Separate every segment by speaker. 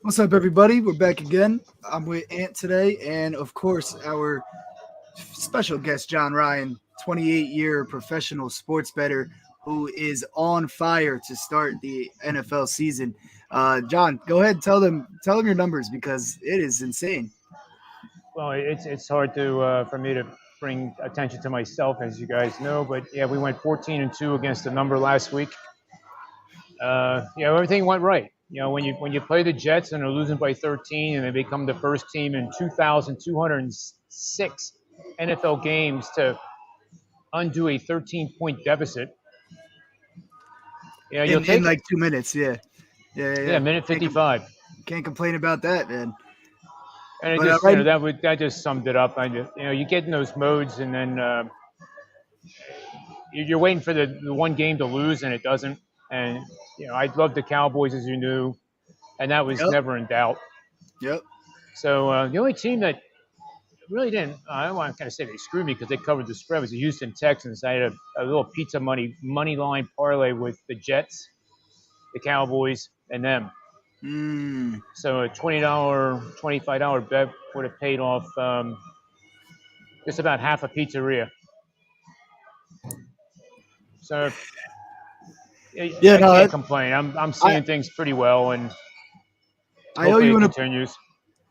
Speaker 1: What's up, everybody? We're back again. I'm with Ant today, and of course, our special guest, John Ryan, 28-year professional sports bettor who is on fire to start the NFL season. John, go ahead, tell them your numbers because it is insane.
Speaker 2: Well, it's hard to for me to bring attention to myself, as you guys know. But yeah, we went 14-2 against the number last week. Everything went right. When you play the Jets and they're losing by 13, and they become the first team in 2,206 NFL games to undo a 13-point deficit. Yeah, you'll
Speaker 1: In
Speaker 2: take it.
Speaker 1: like 2 minutes, yeah, yeah, yeah.
Speaker 2: Yeah,
Speaker 1: Yeah.
Speaker 2: minute 55.
Speaker 1: Can't complain about that, man.
Speaker 2: And it
Speaker 1: But
Speaker 2: just
Speaker 1: right,
Speaker 2: that just summed it up. You get in those modes, and then you're waiting for the one game to lose, and it doesn't. And I love the Cowboys, as you knew, and that was
Speaker 1: yep,
Speaker 2: never in doubt.
Speaker 1: yep.
Speaker 2: So the only team that really didn't, I don't want to kind of say they screwed me because they covered the spread, was the Houston Texans. I had a little pizza money line parlay with the Jets, the Cowboys, and them. So a $25 bet would have paid off just about half a pizzeria. So
Speaker 1: Yeah,
Speaker 2: I
Speaker 1: no,
Speaker 2: can't complain. I'm
Speaker 1: I
Speaker 2: seeing things pretty well, and
Speaker 1: I owe
Speaker 2: hopefully
Speaker 1: you
Speaker 2: it
Speaker 1: an
Speaker 2: continues.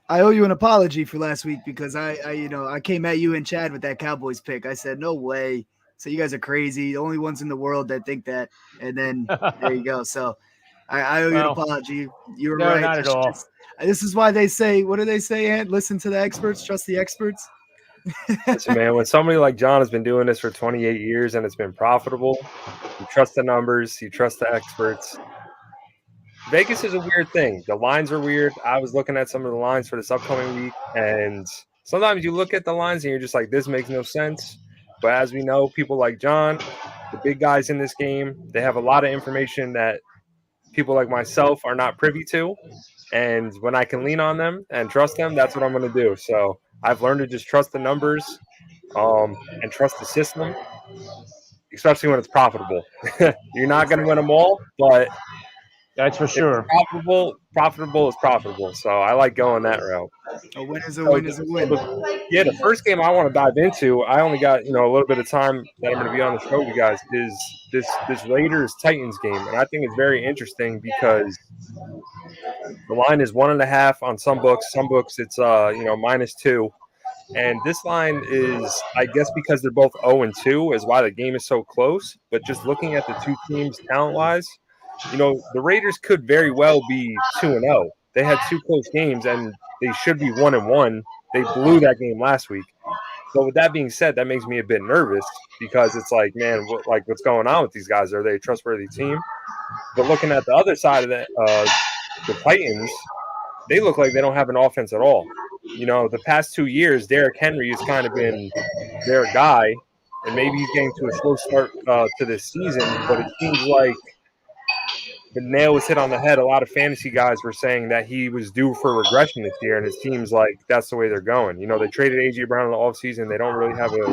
Speaker 1: I owe you an apology for last week because I came at you and Chad with that Cowboys pick. I said, no way. So you guys are crazy. The only ones in the world that think that. And then there you go. So I owe you an
Speaker 2: Well,
Speaker 1: apology. You were
Speaker 2: no,
Speaker 1: right.
Speaker 2: not at all.
Speaker 1: This is why they say, what do they say, Ant? Listen to the experts, trust the experts.
Speaker 3: Listen, man, when somebody like John has been doing this for 28 years and it's been profitable, you trust the numbers, you trust the experts. Vegas is a weird thing. The lines are weird. I was looking at some of the lines for this upcoming week, and sometimes you look at the lines and you're just like, this makes no sense. But as we know, people like John, the big guys in this game, they have a lot of information that people like myself are not privy to. And when I can lean on them and trust them, that's what I'm going to do. So I've learned to just trust the numbers and trust the system, especially when it's profitable. You're not going to win them all, but
Speaker 2: That's for
Speaker 3: if it's
Speaker 2: sure.
Speaker 3: profitable is profitable. So I like going that route.
Speaker 1: A win is a
Speaker 3: So,
Speaker 1: win is a win.
Speaker 3: the first game I want to dive into, I only got a little bit of time that I'm going to be on the show with you guys, is this Raiders Titans game, and I think it's very interesting because the line is 1.5 on some books. Some books it's -2. And this line is, I guess, because they're both 0-2 is why the game is so close. But just looking at the two teams talent-wise, the Raiders could very well be 2-0. They had two close games, and they should be 1-1. They blew that game last week. So with that being said, that makes me a bit nervous because it's like, man, what's going on with these guys? Are they a trustworthy team? But looking at the other side of the Titans, they look like they don't have an offense at all. The past 2 years, Derrick Henry has kind of been their guy, and maybe he's getting to a slow start to this season, but it seems like the nail was hit on the head. A lot of fantasy guys were saying that he was due for regression this year, and it seems like that's the way they're going. They traded A.J. Brown in the offseason. They don't really have a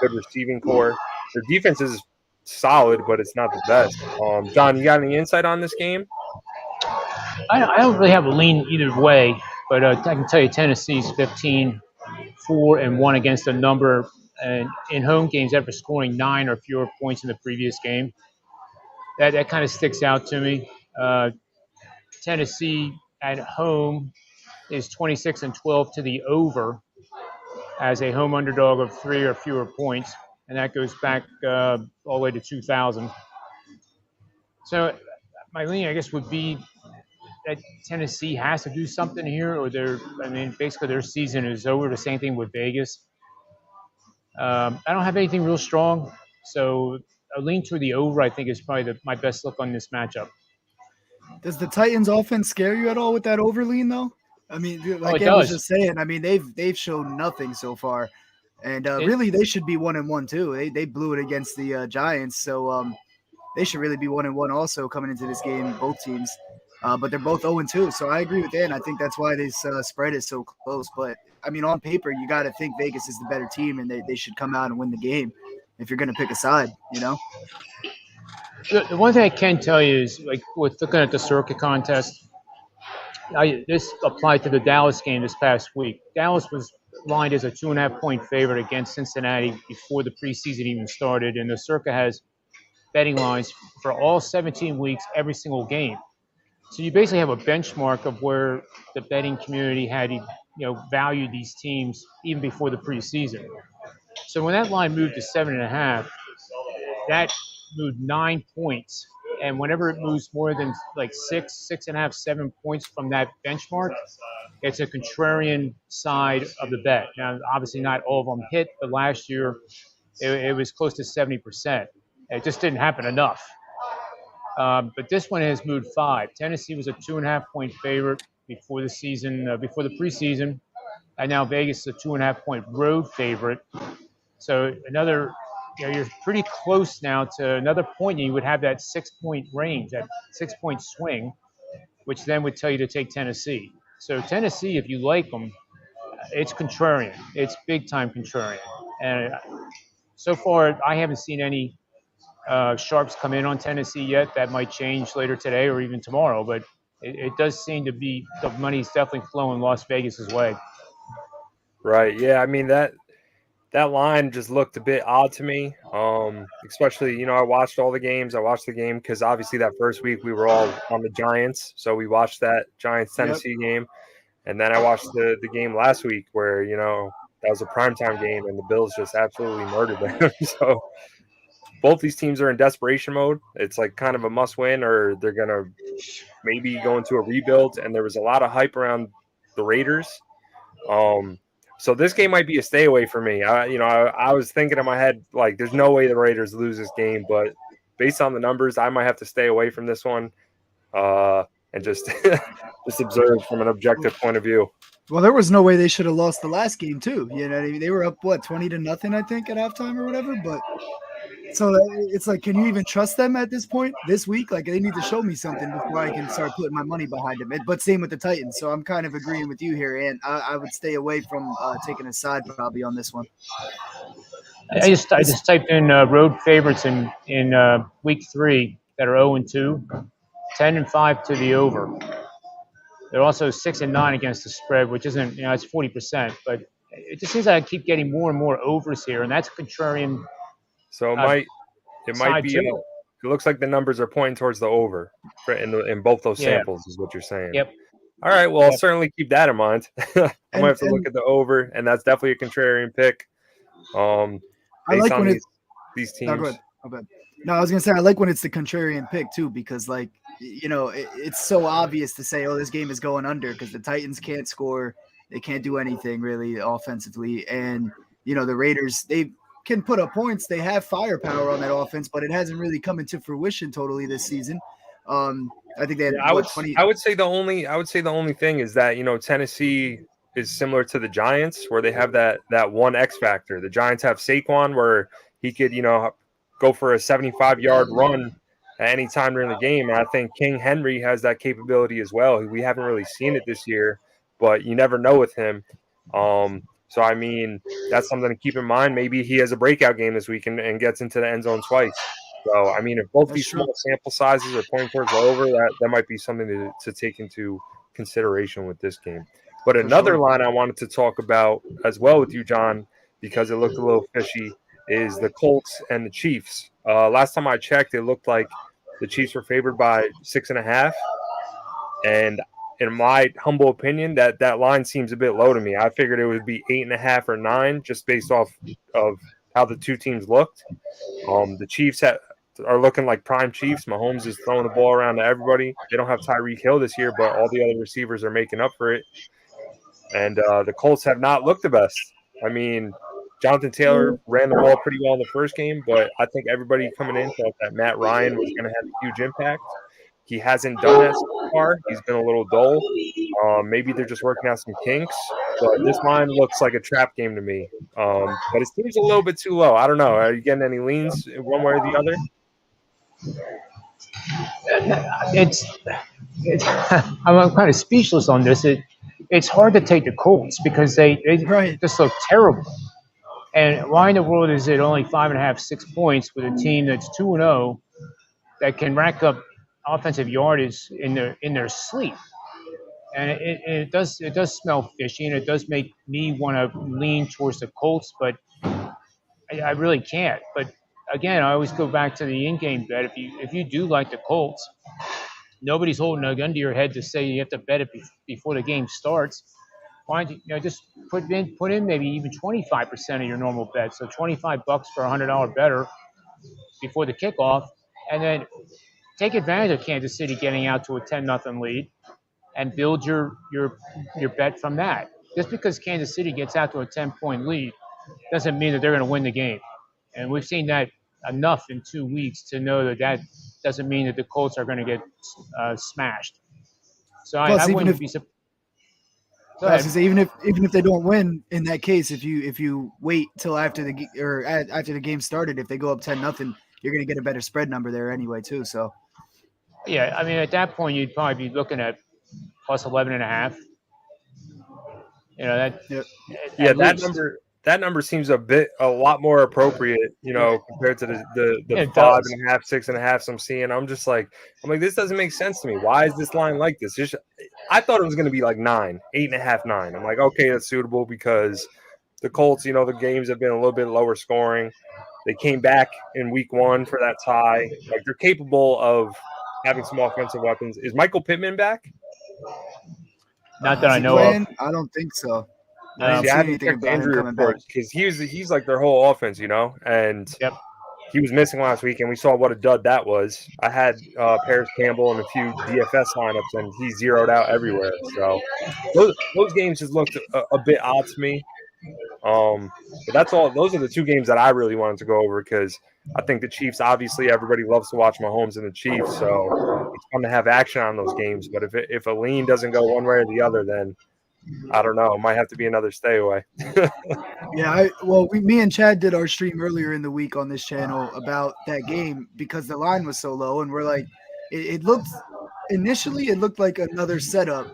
Speaker 3: good receiving core. Their defense is solid, but it's not the best. John, you got any insight on this game?
Speaker 2: I don't really have a lean either way, but I can tell you Tennessee's 15-4-1 against the number, and in home games after scoring 9 or fewer points in the previous game. That kind of sticks out to me. Tennessee at home is 26-12 to the over as a home underdog of 3 or fewer points, and that goes back all the way to 2000. So my lean, I guess, would be that Tennessee has to do something here, or basically their season is over. The same thing with Vegas. I don't have anything real strong, so a lean to the over, I think, is probably my best look on this matchup.
Speaker 1: Does the Titans offense scare you at all with that overlean though? I mean, like
Speaker 2: it
Speaker 1: Ant was
Speaker 2: does.
Speaker 1: just saying, I mean they've shown nothing so far, and really they should be 1-1 too. They blew it against the Giants, so they should really be 1-1 also coming into this game. Both teams, but they're both 0-2. So I agree with Ant. I think that's why this spread is so close. But I mean, on paper, you got to think Vegas is the better team, and they should come out and win the game if you're going to pick a side.
Speaker 2: The one thing I can tell you is, like, with looking at the circuit contest, This applied to the Dallas game this past week. Dallas was lined as a 2.5 point favorite against Cincinnati before the preseason even started, and the Circa has betting lines for all 17 weeks, every single game. So you basically have a benchmark of where the betting community had valued these teams even before the preseason. So when that line moved to 7.5, that moved 9 points. And whenever it moves more than like 6.5, 7 points from that benchmark, it's a contrarian side of the bet. Now, obviously, not all of them hit, but last year it was close to 70%. It just didn't happen enough. But this one has moved 5. Tennessee was a 2.5 point favorite before the season, before the preseason, and now Vegas is a 2.5 point road favorite. So you're pretty close now to another point. You would have that 6 point range, that 6 point swing, which then would tell you to take Tennessee. So Tennessee, if you like them, it's contrarian. It's big time contrarian. And so far, I haven't seen any sharps come in on Tennessee yet. That might change later today or even tomorrow. But it does seem to be the money's definitely flowing Las Vegas's way.
Speaker 3: Right. Yeah. I mean that line just looked a bit odd to me. Especially, I watched all the games. I watched the game because obviously that first week we were all on the Giants, so we watched that Giants Tennessee game, and then I watched the game last week where that was a primetime game and the Bills just absolutely murdered them. So both these teams are in desperation mode. It's like kind of a must win, or they're gonna maybe go into a rebuild. And there was a lot of hype around the Raiders. So this game might be a stay away for me. I was thinking in my head, like, there's no way the Raiders lose this game, but based on the numbers, I might have to stay away from this one and just just observe from an objective point of view.
Speaker 1: Well, there was no way they should have lost the last game too. You know what I mean? They were up 20-0, I think, at halftime or whatever. But so it's like, can you even trust them at this point this week? Like, they need to show me something before I can start putting my money behind them. But same with the Titans. So I'm kind of agreeing with you here, and I would stay away from taking a side probably on this one.
Speaker 2: I just typed in road favorites in week 3 that are 0-2, 10-5 to the over. They're also 6-9 against the spread, which isn't, it's 40%, but it just seems like I keep getting more and more overs here, and that's a contrarian.
Speaker 3: So it might be. It looks like the numbers are pointing towards the over in both those samples, is what you're saying.
Speaker 2: Yep.
Speaker 3: All right. Well, I'll certainly keep that in mind. I might have to look at the over, and that's definitely a contrarian pick.
Speaker 1: I like when
Speaker 3: these teams.
Speaker 1: No, go ahead. No, I was gonna say I like when it's the contrarian pick too, because like it's so obvious to say, oh, this game is going under because the Titans can't score, they can't do anything really offensively, and the Raiders, they can put up points, they have firepower on that offense, but it hasn't really come into fruition totally this season. I think they had,
Speaker 3: I would say the only thing is that Tennessee is similar to the Giants, where they have that one X factor. The Giants have Saquon, where he could go for a 75-yard run at any time during the game. And I think King Henry has that capability as well. We haven't really seen it this year, but you never know with him. So, I mean, that's something to keep in mind. Maybe he has a breakout game this week and gets into the end zone twice. So, I mean, if both these small sample sizes are pointing towards the over, that might be something to take into consideration with this game. But another line I wanted to talk about as well with you, John, because it looked a little fishy, is the Colts and the Chiefs. Last time I checked, it looked like the Chiefs were favored by 6.5. And in my humble opinion, that line seems a bit low to me. I figured it would be 8.5 or 9, just based off of how the two teams looked. The Chiefs are looking like prime Chiefs. Mahomes is throwing the ball around to everybody. They don't have Tyreek Hill this year, but all the other receivers are making up for it. And the Colts have not looked the best. I mean, Jonathan Taylor ran the ball pretty well in the first game, but I think everybody coming in thought that Matt Ryan was going to have a huge impact. He hasn't done that so far. He's been a little dull. Maybe they're just working out some kinks, but this line looks like a trap game to me. But it seems a little bit too low. I don't know. Are you getting any leans one way or the other?
Speaker 2: I'm kind of speechless on this. It's hard to take the Colts because they just look terrible. And why in the world is it only 5.5, 6 points with a team that's 2-0 that can rack up offensive yardage in their sleep? and it does smell fishy, and it does make me want to lean towards the Colts, but I really can't. But again, I always go back to the in-game bet. If you do like the Colts, nobody's holding a gun to your head to say you have to bet it before the game starts. Why don't you, just put in maybe even 25% of your normal bet, so $25 for $100 better before the kickoff, and then take advantage of Kansas City getting out to a 10-0 lead and build your bet from that. Just because Kansas City gets out to a 10-point lead doesn't mean that they're going to win the game. And we've seen that enough in 2 weeks to know that doesn't mean that the Colts are going to get smashed. So I
Speaker 1: Plus, even
Speaker 2: wouldn't
Speaker 1: if
Speaker 2: be surprised. Go
Speaker 1: I was
Speaker 2: ahead.
Speaker 1: gonna say, even if they don't win, in that case, if you wait till after after the game started, if they go up 10-0, you're gonna get a better spread number there anyway too. So
Speaker 2: Yeah, I mean, at that point, you'd probably be looking at plus 11.5. That
Speaker 1: yeah,
Speaker 3: Yeah,
Speaker 2: at least.
Speaker 3: that number seems a lot more appropriate, compared to the
Speaker 2: It
Speaker 3: five
Speaker 2: does.
Speaker 3: and a half, 6.5 I'm seeing. I'm like, this doesn't make sense to me. Why is this line like this? I thought it was going to be like 9, 8.5, 9. I'm like, okay, that's suitable because the Colts, the games have been a little bit lower scoring. They came back in week 1 for that tie. Like, they're capable of having some offensive weapons. Is Michael Pittman back?
Speaker 2: Not that
Speaker 1: is
Speaker 2: I
Speaker 1: he
Speaker 2: know of.
Speaker 1: playing? I don't think so. I didn't
Speaker 2: No.
Speaker 3: See, I
Speaker 1: see
Speaker 3: haven't
Speaker 1: anything
Speaker 3: checked the
Speaker 1: about him
Speaker 3: injury
Speaker 1: coming back.
Speaker 3: reports because he's like their whole offense, and
Speaker 2: Yep.
Speaker 3: he was missing last week, and we saw what a dud that was. I had Paris Campbell in a few DFS lineups, and he zeroed out everywhere. So those games just looked a bit odd to me. But that's all. Those are the two games that I really wanted to go over because I think the Chiefs. Obviously, everybody loves to watch Mahomes and the Chiefs, so it's fun to have action on those games. But if a lean doesn't go one way or the other, then I don't know. It might have to be another stay away.
Speaker 1: Yeah, me and Chad did our stream earlier in the week on this channel about that game because the line was so low, and we're like, it looked initially it looked like another setup,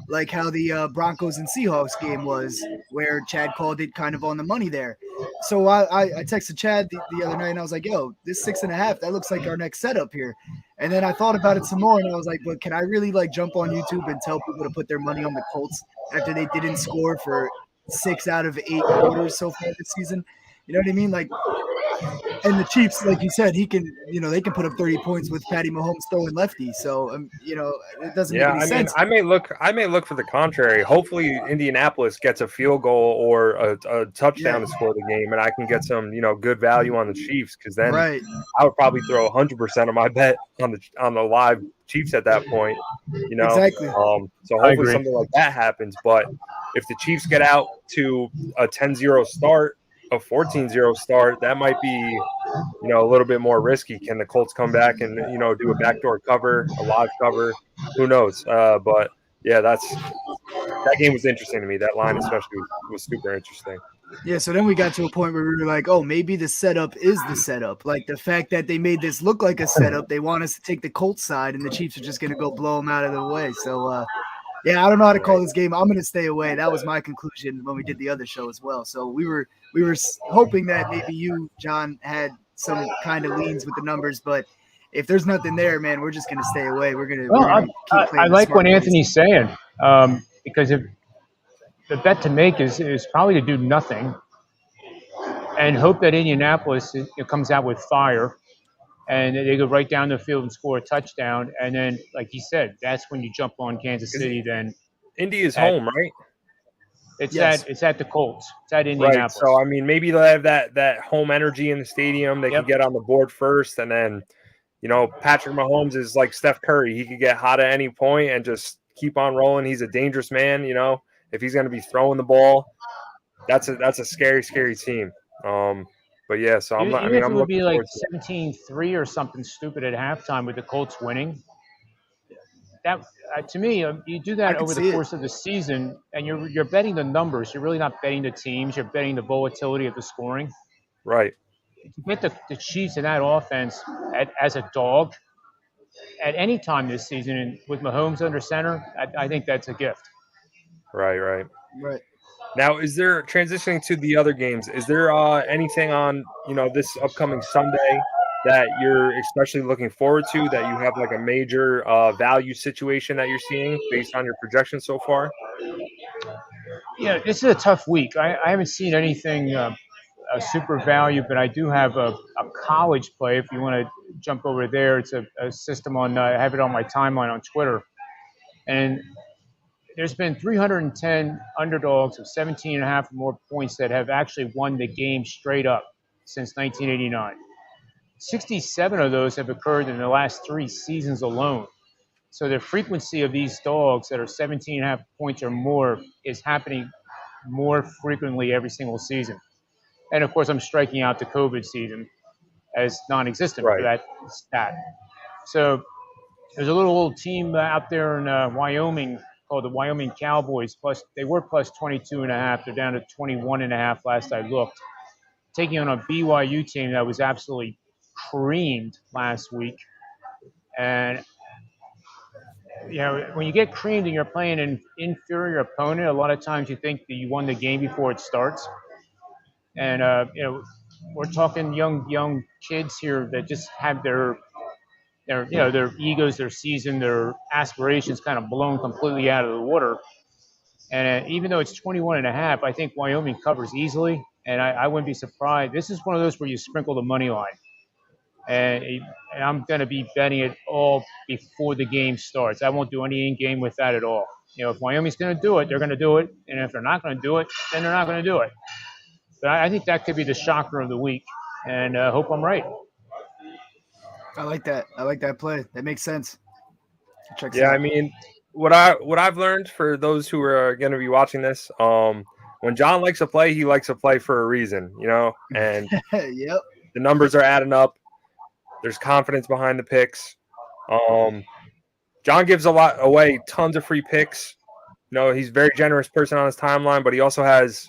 Speaker 1: like how the Broncos and Seahawks game was, where Chad called it kind of on the money there. So I texted Chad the other night and I was like, yo, this 6.5, that looks like our next setup here. And then I thought about it some more and I was like, but can I really like jump on YouTube and tell people to put their money on the Colts after they didn't score for 6 out of 8 quarters so far this season? You know what I mean? Like, and the Chiefs, like you said, they can put up 30 points with Patty Mahomes throwing lefty. So, it doesn't make
Speaker 3: Yeah,
Speaker 1: any
Speaker 3: I mean,
Speaker 1: sense.
Speaker 3: I may look for the contrary. Hopefully, Indianapolis gets a field goal or a
Speaker 1: Yeah,
Speaker 3: touchdown to score the game, and I can get some, good value on the Chiefs. Because then
Speaker 1: right.
Speaker 3: I would probably throw 100% of my bet on the live Chiefs at that point.
Speaker 1: Exactly.
Speaker 3: So
Speaker 2: I
Speaker 3: hopefully
Speaker 2: agree.
Speaker 3: something like that happens. But if the Chiefs get out to a 10-0 start, a 14-0 start, that might be a little bit more risky. Can the Colts come back and do a backdoor cover, a live cover? Who knows? But yeah, that game was interesting to me. That line especially was super interesting.
Speaker 1: Yeah, so then we got to a point where we were like, oh, maybe the setup is the setup. Like the fact that they made this look like a setup, they want us to take the Colts side, and the Chiefs are just going to go blow them out of the way. So, yeah, I don't know how to call
Speaker 3: Right.
Speaker 1: this game. I'm going to stay away. That was my conclusion when we did the other show as well. So we were hoping that maybe you, John, had some kind of leans with the numbers, but if there's nothing there, man, we're just going to stay away. We're gonna
Speaker 2: Well,
Speaker 1: we're gonna keep
Speaker 2: I
Speaker 1: playing the
Speaker 2: like
Speaker 1: smart
Speaker 2: what
Speaker 1: plays.
Speaker 2: Anthony's saying, because if the bet to make is probably to do nothing and hope that Indianapolis comes out with fire and they go right down the field and score a touchdown. And then, like he said, that's when you jump on Kansas
Speaker 3: Because
Speaker 2: City. Then
Speaker 3: Indy is
Speaker 2: at
Speaker 3: home, right?
Speaker 1: Yes.
Speaker 2: it's at the Colts. It's at
Speaker 3: Right.
Speaker 2: Indianapolis.
Speaker 3: So I mean, maybe they'll have that home energy in the stadium. They can
Speaker 2: Yep.
Speaker 3: get on the board first, and then Patrick Mahomes is like Steph Curry. He could get hot at any point and just keep on rolling. He's a dangerous man. If he's going to be throwing the ball, that's a scary, scary team. But yeah, so I'm not. I
Speaker 2: Even
Speaker 3: mean,
Speaker 2: if it
Speaker 3: I'm
Speaker 2: would
Speaker 3: looking
Speaker 2: be like
Speaker 3: forward to it.
Speaker 2: 17-3 or something stupid at halftime with the Colts winning, that to me, you do
Speaker 1: I
Speaker 2: that
Speaker 1: could
Speaker 2: over the
Speaker 1: see it.
Speaker 2: course of the season, and you're betting the numbers. You're really not betting the teams. You're betting the volatility of the scoring.
Speaker 3: Right,
Speaker 2: To get the Chiefs in that offense as a dog at any time this season, and with Mahomes under center, I think that's a gift.
Speaker 3: right.
Speaker 1: Right.
Speaker 3: Now, is there transitioning to the other games? Is there anything on this upcoming Sunday? that you're especially looking forward to, that you have like a major value situation that you're seeing based on your projections so far?
Speaker 2: Yeah, this is a tough week. I haven't seen anything super value, but I do have a college play. If you want to jump over there, it's a system on. I have it on my timeline on Twitter, and there's been 310 underdogs of 17 and a half or more points that have actually won the game straight up since 1989. 67 of those have occurred in the last 3 seasons alone. So the frequency of these dogs that are 17 and a half points or more is happening more frequently every single season. And of course, I'm striking out the COVID season as non-existent for
Speaker 3: Right.
Speaker 2: that stat. So there's a little old team out there in Wyoming called the Wyoming Cowboys. Plus, they were plus 22 and a half. They're down to 21 and a half last I looked. Taking on a BYU team that was absolutely creamed last week. And when you get creamed and you're playing an inferior opponent, a lot of times you think that you won the game before it starts. And we're talking young kids here that just have their egos, their season, their aspirations kind of blown completely out of the water. And even though it's 21 and a half, I think Wyoming covers easily. And I wouldn't be surprised. This is one of those where you sprinkle the money line. And, and I'm going to be betting it all before the game starts. I won't do any in-game with that at all. If Wyoming's going to do it, they're going to do it. And if they're not going to do it, then they're not going to do it. But I think that could be the shocker of the week. And I hope I'm right.
Speaker 1: I like that. I like that play. That makes sense.
Speaker 3: Yeah, I mean, what I've learned for those who are going to be watching this, when John likes a play, he likes a play for a reason, and
Speaker 1: yep.
Speaker 3: The numbers are adding up. There's confidence behind the picks. John gives a lot away, tons of free picks. He's a very generous person on his timeline, but he also has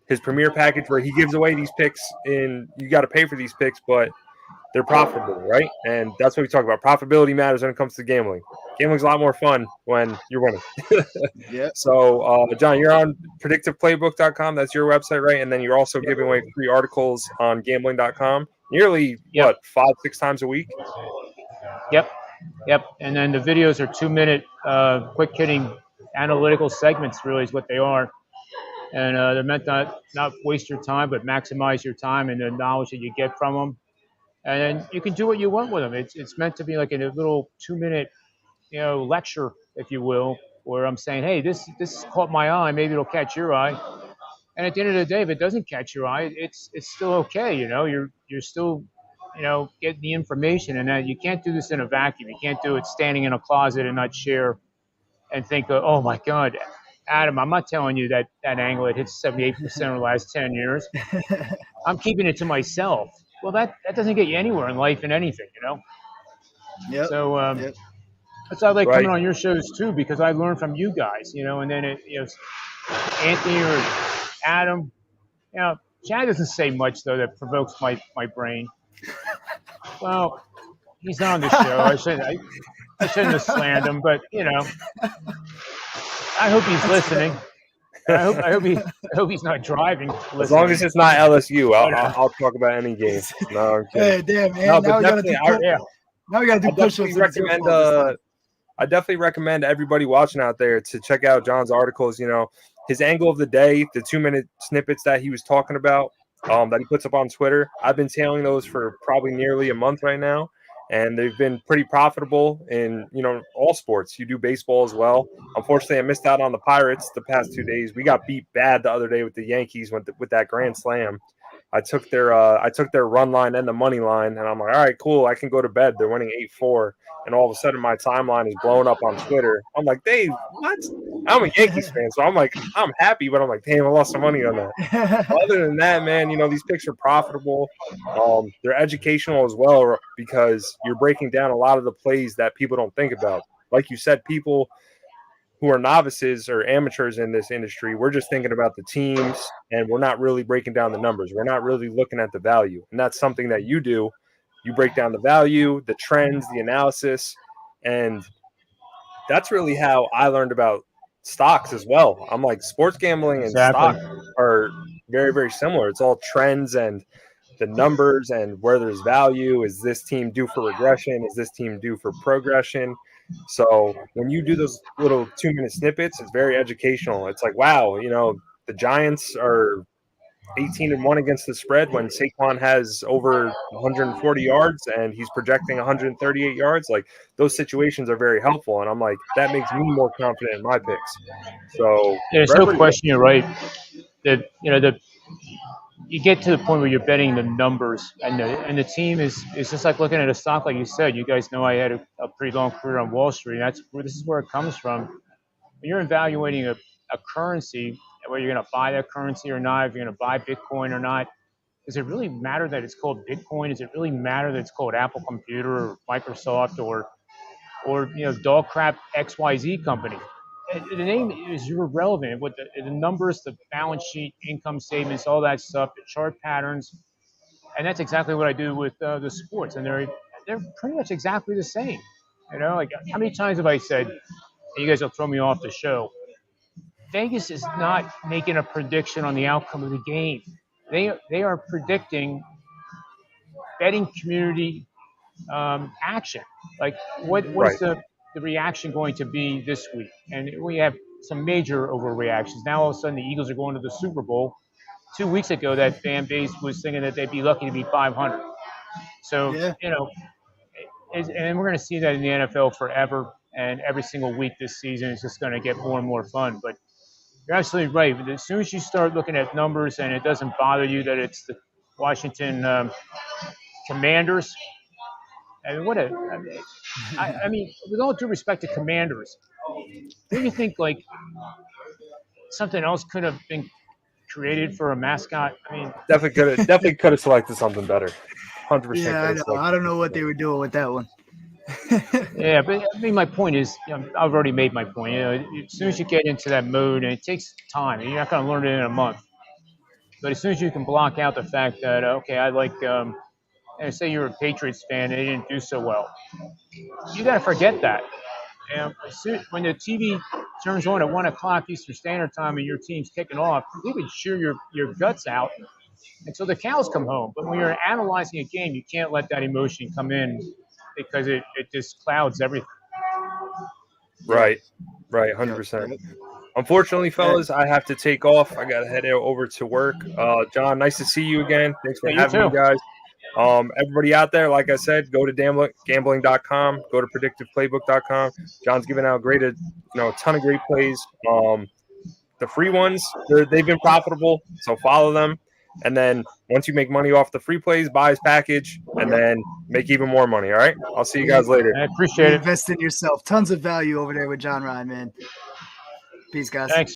Speaker 3: his premier package where he gives away these picks, and you got to pay for these picks, but they're profitable, right? And that's what we talk about. Profitability matters when it comes to gambling. Gambling's a lot more fun when you're winning.
Speaker 1: Yeah.
Speaker 3: So, John, you're on predictiveplaybook.com. That's your website, right? And then you're also giving away free articles on gambling.com nearly, 5-6 times a week?
Speaker 2: Yep. And then the videos are 2-minute, quick hitting analytical segments, really, is what they are. And they're meant to not waste your time, but maximize your time and the knowledge that you get from them. And then you can do what you want with them. It's meant to be like a little 2-minute, lecture, if you will, where I'm saying, hey, this caught my eye. Maybe it'll catch your eye. And at the end of the day, if it doesn't catch your eye, it's still okay. You're still, getting the information, and that you can't do this in a vacuum. You can't do it standing in a closet and not share and think, oh my God, Adam, I'm not telling you that angle it hits 78% of the last 10 years. I'm keeping it to myself. Well, that doesn't get you anywhere in life and anything,
Speaker 1: Yep.
Speaker 2: So
Speaker 1: Yep.
Speaker 2: that's why I like coming on your shows too, because I learn from you guys, and then Anthony or Adam, Chad doesn't say much though that provokes my brain. Well, he's not on the show. I shouldn't have slammed him, but I hope he's listening. I hope he's not driving. Listening.
Speaker 3: As long as it's not LSU, I'll talk about any game. No, I'm kidding.
Speaker 1: Hey, damn, man.
Speaker 3: No,
Speaker 1: now we gotta do push-ups.
Speaker 3: I definitely recommend everybody watching out there to check out John's articles. His angle of the day, the 2-minute snippets that he was talking about, that he puts up on Twitter. I've been tailing those for probably nearly a month right now. And they've been pretty profitable in, all sports. You do baseball as well. Unfortunately, I missed out on the Pirates the past 2 days. We got beat bad the other day with the Yankees with that grand slam. I took their run line and the money line, and I'm like, all right, cool. I can go to bed. They're winning 8-4, and all of a sudden my timeline is blowing up on Twitter. I'm like, Dave, what? I'm a Yankees fan, so I'm like, I'm happy, but I'm like, damn, I lost some money on that. Other than that, man, these picks are profitable. They're educational as well because you're breaking down a lot of the plays that people don't think about. Like you said, people who are novices or amateurs in this industry, we're just thinking about the teams and we're not really breaking down the numbers. We're not really looking at the value. And that's something that you do. You break down the value, the trends, the analysis. And that's really how I learned about stocks as well. I'm like, sports gambling and stocks are very, very similar. It's all trends and the numbers and where there's value. Is this team due for regression? Is this team due for progression? So when you do those little 2-minute snippets, it's very educational. It's like, wow, the Giants are 18-1 against the spread when Saquon has over 140 yards and he's projecting 138 yards. Like, those situations are very helpful, and I'm like, that makes me more confident in my picks. So
Speaker 2: There's no question you're right. That you get to the point where you're betting the numbers, and the team is just like looking at a stock, like you said. You guys know I had a pretty long career on Wall Street. And this is where it comes from. When you're evaluating a currency, whether you're going to buy that currency or not, if you're going to buy Bitcoin or not, does it really matter that it's called Bitcoin? Does it really matter that it's called Apple Computer or Microsoft or dog crap XYZ company? The name is irrelevant. What the numbers, the balance sheet, income statements, all that stuff, the chart patterns, and that's exactly what I do with the sports, and they're pretty much exactly the same. Like, how many times have I said, and you guys will throw me off the show, Vegas is not making a prediction on the outcome of the game. They are predicting betting community action. Like, what is the reaction going to be this week? And we have some major overreactions. Now all of a sudden the Eagles are going to the Super Bowl. 2 weeks ago, that fan base was thinking that they'd be lucky to be 500. So,
Speaker 1: Yeah.
Speaker 2: And we're going to see that in the NFL forever. And every single week this season is just going to get more and more fun. But you're absolutely right. As soon as you start looking at numbers and it doesn't bother you that it's the Washington Commanders, I mean, with all due respect to Commanders, don't you think like something else could have been created for a mascot? I mean,
Speaker 3: definitely could have selected something better. 100%.
Speaker 1: Yeah, I know. I don't know what they were doing with that one.
Speaker 2: Yeah, but I mean, my point is, I've already made my point. As soon as you get into that mode, and it takes time, and you're not going to learn it in a month. But as soon as you can block out the fact that, okay, I like, say you're a Patriots fan and they didn't do so well, you got to forget that. And when the TV turns on at 1 o'clock Eastern Standard Time and your team's kicking off, you can cheer your guts out until the cows come home. But when you're analyzing a game, you can't let that emotion come in because it just clouds everything.
Speaker 3: Right, 100%. Unfortunately, fellas, I have to take off. I got to head over to work. John, nice to see you again. Thanks for having me, guys. Everybody out there, like I said, go to gambling.com, go to predictiveplaybook.com. John's giving out a ton of great plays. The free ones, they've been profitable, so follow them. And then once you make money off the free plays, buy his package, and then make even more money. All right? I'll see you guys later.
Speaker 2: I appreciate it.
Speaker 1: Invest in yourself. Tons of value over there with John Ryan, man. Peace, guys.
Speaker 2: Thanks.